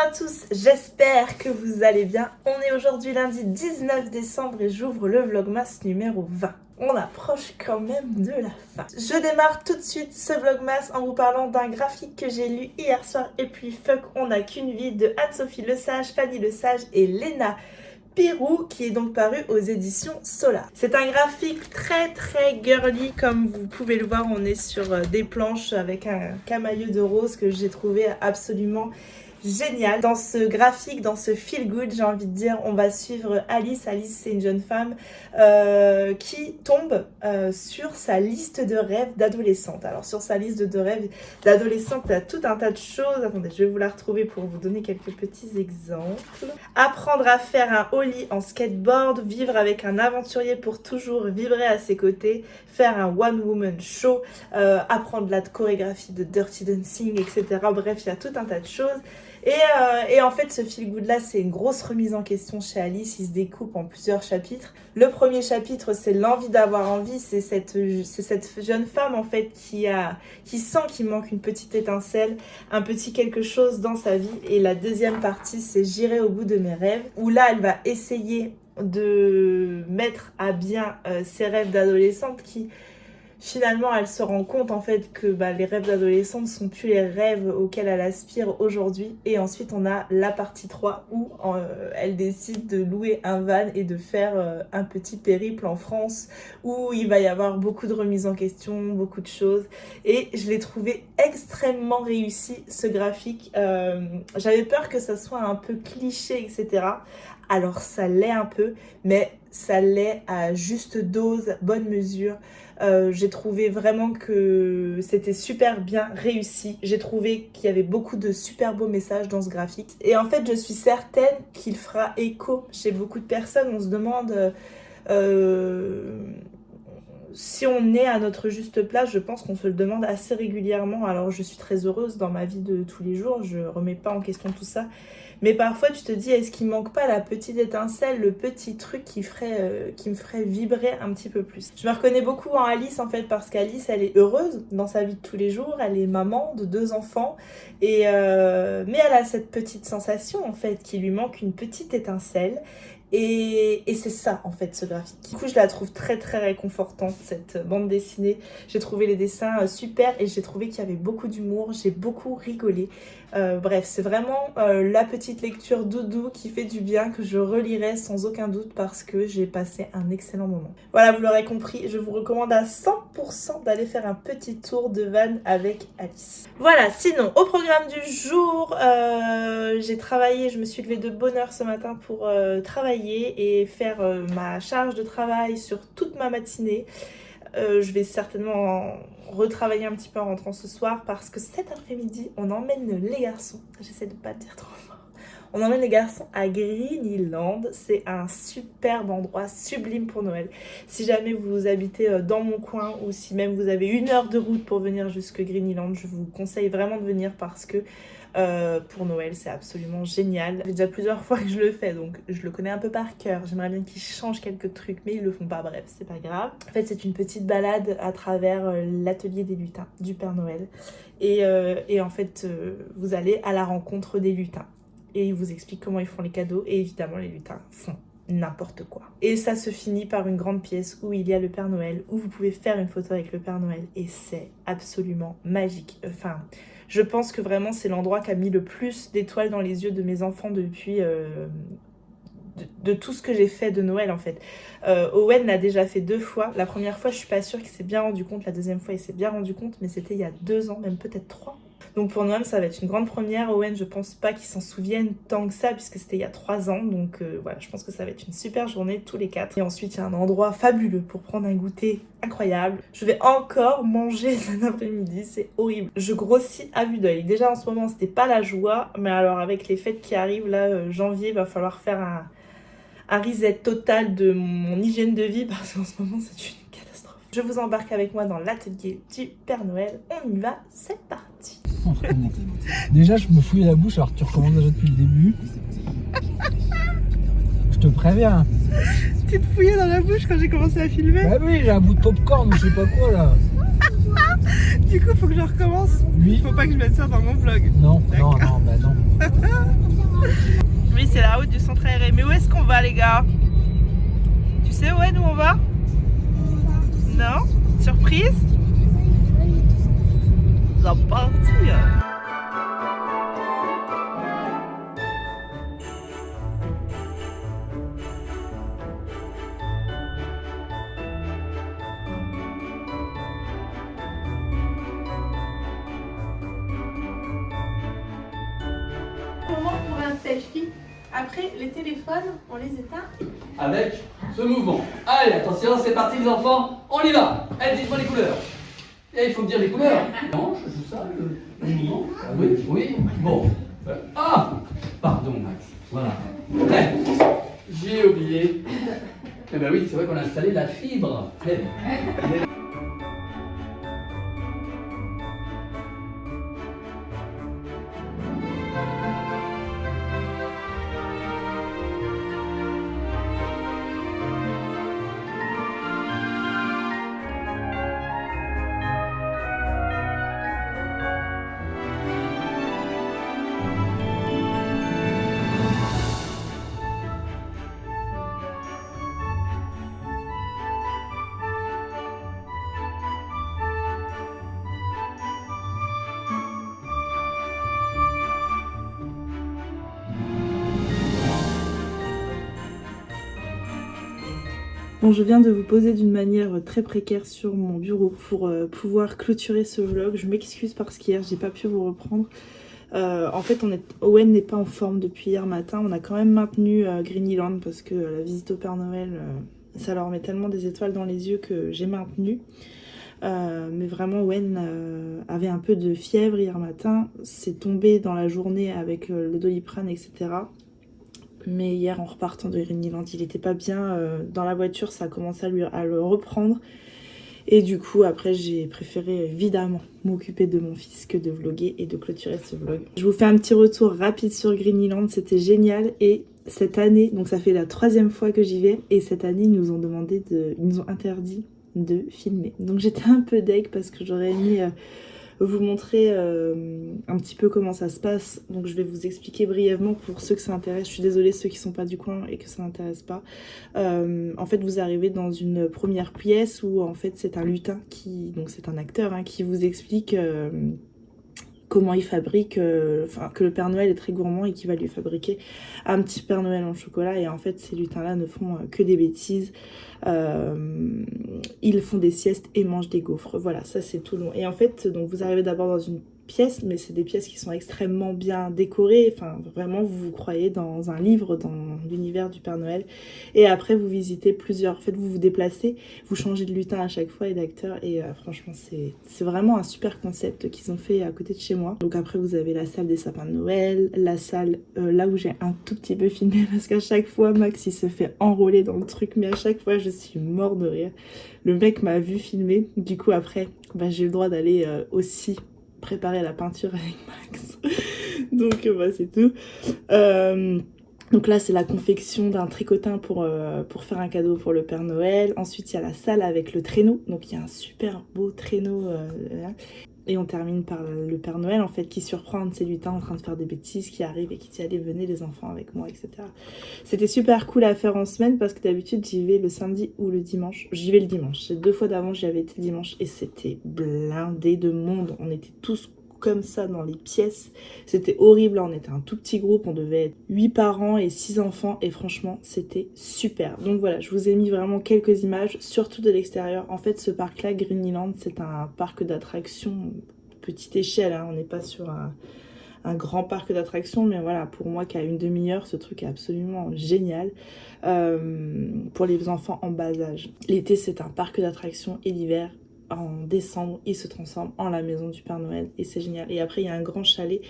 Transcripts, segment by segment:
à tous, j'espère que vous allez bien. On est aujourd'hui lundi 19 décembre et j'ouvre le Vlogmas numéro 20. On approche quand même de la fin. Je démarre tout de suite ce Vlogmas en vous parlant d'un graphique que j'ai lu hier soir. Et puis fuck, on n'a qu'une vie de Anne-Sophie Lesage, Fanny Lesage et Léna Pirou qui est donc paru aux éditions Solar. C'est un graphique très girly comme vous pouvez le voir. On est sur des planches avec un camailleux de rose que j'ai trouvé absolument génial. Dans ce graphique, dans ce feel good, j'ai envie de dire, on va suivre Alice. Alice, c'est une jeune femme qui tombe sur sa liste de rêves d'adolescente. Alors sur sa liste de rêves d'adolescente, il y a tout un tas de choses. Attendez, je vais vous la retrouver pour vous donner quelques petits exemples. Apprendre à faire un ollie en skateboard, vivre avec un aventurier pour toujours vibrer à ses côtés, faire un one woman show, apprendre la chorégraphie de Dirty Dancing, etc. Bref, il y a tout un tas de choses. Et en fait, ce feel good là, c'est une grosse remise en question chez Alice. Il se découpe en plusieurs chapitres. Le premier chapitre, c'est l'envie d'avoir envie. C'est cette jeune femme en fait qui sent qu'il manque une petite étincelle, un petit quelque chose dans sa vie. Et la deuxième partie, c'est j'irai au bout de mes rêves, où là, elle va essayer de mettre à bien ses rêves d'adolescente qui... Finalement, elle se rend compte en fait que les rêves d'adolescente ne sont plus les rêves auxquels elle aspire aujourd'hui. Et ensuite, on a la partie 3 où elle décide de louer un van et de faire un petit périple en France où il va y avoir beaucoup de remises en question, beaucoup de choses. Et je l'ai trouvé extrêmement réussi, ce graphique. J'avais peur que ça soit un peu cliché, etc. Alors ça l'est un peu, mais ça l'est à juste dose, bonne mesure. J'ai trouvé vraiment que c'était super bien réussi. J'ai trouvé qu'il y avait beaucoup de super beaux messages dans ce graphique. Et en fait, je suis certaine qu'il fera écho chez beaucoup de personnes. On se demande si on est à notre juste place. Je pense qu'on se le demande assez régulièrement. Alors, je suis très heureuse dans ma vie de tous les jours. Je remets pas en question tout ça. Mais parfois, tu te dis, est-ce qu'il manque pas la petite étincelle, le petit truc qui me ferait vibrer un petit peu plus. Je me reconnais beaucoup en Alice, en fait, parce qu'Alice, elle est heureuse dans sa vie de tous les jours. Elle est maman de 2 enfants. Mais elle a cette petite sensation, en fait, qu'il lui manque une petite étincelle. Et c'est ça, en fait, ce graphique. Du coup, je la trouve très réconfortante, cette bande dessinée. J'ai trouvé les dessins super et j'ai trouvé qu'il y avait beaucoup d'humour. J'ai beaucoup rigolé. Bref, c'est vraiment la petite lecture doudou qui fait du bien, que je relirai sans aucun doute parce que j'ai passé un excellent moment. Voilà, vous l'aurez compris, je vous recommande à 100% d'aller faire un petit tour de van avec Alice. Voilà, sinon, au programme du jour, j'ai travaillé, je me suis levée de bonne heure ce matin pour travailler et faire ma charge de travail sur toute ma matinée. Je vais certainement retravailler un petit peu en rentrant ce soir parce que cet après-midi, on emmène les garçons. J'essaie de pas le dire trop fort. On emmène les garçons à Greenyland. C'est un superbe endroit, sublime pour Noël. Si jamais vous habitez dans mon coin ou si même vous avez 1 heure de route pour venir jusque Greenyland, je vous conseille vraiment de venir parce que pour Noël, c'est absolument génial. J'ai déjà plusieurs fois que je le fais, donc je le connais un peu par cœur. J'aimerais bien qu'ils changent quelques trucs, mais ils le font pas. Bref, c'est pas grave. En fait, c'est une petite balade à travers l'atelier des lutins du Père Noël. Et en fait, vous allez à la rencontre des lutins. Et ils vous expliquent comment ils font les cadeaux. Et évidemment, les lutins font n'importe quoi. Et ça se finit par une grande pièce où il y a le Père Noël, où vous pouvez faire une photo avec le Père Noël. Et c'est absolument magique. Enfin... Je pense que vraiment c'est l'endroit qui a mis le plus d'étoiles dans les yeux de mes enfants depuis de tout ce que j'ai fait de Noël en fait. Owen l'a déjà fait 2 fois. La première fois je suis pas sûre qu'il s'est bien rendu compte. La deuxième fois il s'est bien rendu compte, mais c'était il y a 2 ans, même peut-être 3. Donc pour Noël ça va être une grande première. Owen je pense pas qu'il s'en souvienne tant que ça puisque c'était il y a 3 ans. Donc voilà, je pense que ça va être une super journée tous les 4. Et ensuite il y a un endroit fabuleux pour prendre un goûter incroyable. Je vais encore manger cet après-midi, c'est horrible. Je grossis à vue d'œil. Déjà en ce moment c'était pas la joie, mais alors avec les fêtes qui arrivent là, janvier, va falloir faire un reset total de mon hygiène de vie parce qu'en ce moment c'est une catastrophe. Je vous embarque avec moi dans l'atelier du Père Noël. On y va, c'est parti. Déjà je me fouille la bouche alors tu recommences déjà depuis le début. Je te préviens. Tu te fouillais dans la bouche quand j'ai commencé à filmer? Bah oui, j'ai un bout de popcorn ou je sais pas quoi là. Du coup, faut que je recommence. Oui. Faut pas que je mette ça dans mon vlog. Non, non, D'accord. non, bah non. Oui, c'est la route du centre aéré. Mais où est-ce qu'on va, les gars? Tu sais où on va? Non? Surprise? C'est parti. Moment pour un selfie. Après, les téléphones, on les éteint. Avec ce mouvement. Allez, attention, c'est parti les enfants, on y va. Allez, dites-moi les couleurs. Et il faut me dire les couleurs. Non, je joue ça, le mouvement. Oui, oui, bon. Ah, pardon Max, voilà. Ouais. J'ai oublié. Eh ben oui, c'est vrai qu'on a installé la fibre. Bon, je viens de vous poser d'une manière très précaire sur mon bureau pour pouvoir clôturer ce vlog. Je m'excuse parce qu'hier, j'ai pas pu vous reprendre. En fait, Owen n'est pas en forme depuis hier matin. On a quand même maintenu Greenyland parce que la visite au Père Noël, ça leur met tellement des étoiles dans les yeux que j'ai maintenu. Mais vraiment, Owen avait un peu de fièvre hier matin. C'est tombé dans la journée avec le Doliprane, etc. Mais hier, en repartant de Greenyland, il était pas bien. Dans la voiture, ça a commencé à le reprendre. Et du coup, après, j'ai préféré évidemment m'occuper de mon fils que de vlogger et de clôturer ce vlog. Je vous fais un petit retour rapide sur Greenyland. C'était génial. Et cette année, donc ça fait la 3e fois que j'y vais. Et cette année, ils nous ont interdit de filmer. Donc j'étais un peu deg parce que j'aurais aimé vous montrer un petit peu comment ça se passe. Donc je vais vous expliquer brièvement pour ceux que ça intéresse. Je suis désolée ceux qui sont pas du coin et que ça n'intéresse pas. En fait, vous arrivez dans une première pièce où en fait c'est un lutin donc c'est un acteur qui vous explique comment il fabrique, que le Père Noël est très gourmand et qu'il va lui fabriquer un petit Père Noël en chocolat. Et en fait, ces lutins-là ne font que des bêtises. Ils font des siestes et mangent des gaufres. Voilà, ça c'est tout long. Et en fait, donc vous arrivez d'abord dans une pièces, mais c'est des pièces qui sont extrêmement bien décorées. Enfin, vraiment, vous vous croyez dans un livre, dans l'univers du Père Noël. Et après, vous visitez plusieurs. En fait, vous vous déplacez, vous changez de lutin à chaque fois et d'acteur. Et franchement, c'est vraiment un super concept qu'ils ont fait à côté de chez moi. Donc après, vous avez la salle des sapins de Noël, la salle là où j'ai un tout petit peu filmé parce qu'à chaque fois, Max, il se fait enrôler dans le truc. Mais à chaque fois, je suis mort de rire. Le mec m'a vu filmer. Du coup, après, j'ai eu le droit d'aller aussi préparer la peinture avec Max. Donc c'est tout. Donc là c'est la confection d'un tricotin pour faire un cadeau pour le Père Noël. Ensuite il y a la salle avec le traîneau. Donc il y a un super beau traîneau là. Et on termine par le Père Noël en fait qui surprend un de ses lutins en train de faire des bêtises, qui arrive et qui dit allez venez les enfants avec moi, etc. C'était super cool à faire en semaine parce que d'habitude j'y vais le samedi ou le dimanche. J'y vais le dimanche, 2 fois d'avant j'y avais été le dimanche et c'était blindé de monde. On était tous comme ça dans les pièces, c'était horrible. On était un tout petit groupe, on devait être 8 parents et 6 enfants et franchement c'était super. Donc voilà, je vous ai mis vraiment quelques images, surtout de l'extérieur. En fait ce parc là, Greenyland, c'est un parc d'attractions petite échelle, on n'est pas sur un grand parc d'attractions, mais voilà, pour moi qui a une demi-heure, ce truc est absolument génial pour les enfants en bas âge. L'été c'est un parc d'attractions et l'hiver en décembre, il se transforme en la maison du Père Noël et c'est génial. Et après il y a un grand chalet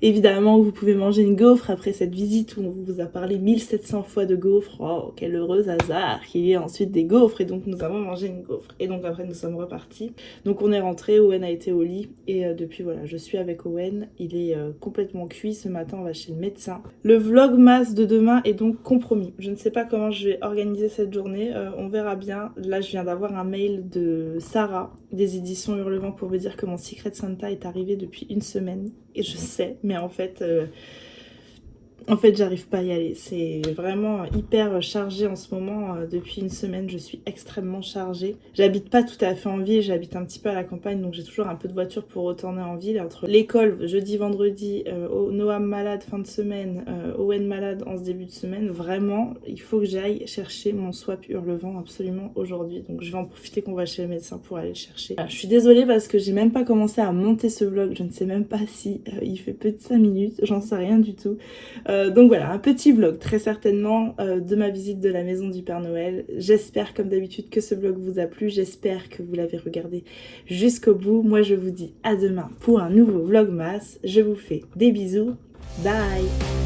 évidemment où vous pouvez manger une gaufre après cette visite où on vous a parlé 1700 fois de gaufres. Oh quel heureux hasard qu'il y ait ensuite des gaufres. Et donc nous avons mangé une gaufre et donc après nous sommes repartis. Donc on est rentré, Owen a été au lit et depuis voilà je suis avec Owen. Il est complètement cuit. Ce matin on va chez le médecin. Le vlogmas de demain est donc compromis. Je ne sais pas comment je vais organiser cette journée, on verra bien. Là je viens d'avoir un mail de Sarah Laura des éditions Hurlevent pour me dire que mon Secret Santa est arrivé depuis une semaine. Et je sais, mais en fait, j'arrive pas à y aller. C'est vraiment hyper chargé en ce moment. Depuis une semaine, je suis extrêmement chargée. J'habite pas tout à fait en ville, j'habite un petit peu à la campagne, donc j'ai toujours un peu de voiture pour retourner en ville. Entre l'école, jeudi, vendredi, Noam malade fin de semaine, Owen malade en ce début de semaine, vraiment, il faut que j'aille chercher mon swap Hurlevent absolument aujourd'hui. Donc je vais en profiter qu'on va chez le médecin pour aller le chercher. Alors, je suis désolée parce que j'ai même pas commencé à monter ce vlog. Je ne sais même pas si il fait plus de 5 minutes, j'en sais rien du tout. Donc voilà, un petit vlog très certainement de ma visite de la maison du Père Noël. J'espère comme d'habitude que ce vlog vous a plu, j'espère que vous l'avez regardé jusqu'au bout. Moi je vous dis à demain pour un nouveau vlogmas. Je vous fais des bisous, bye.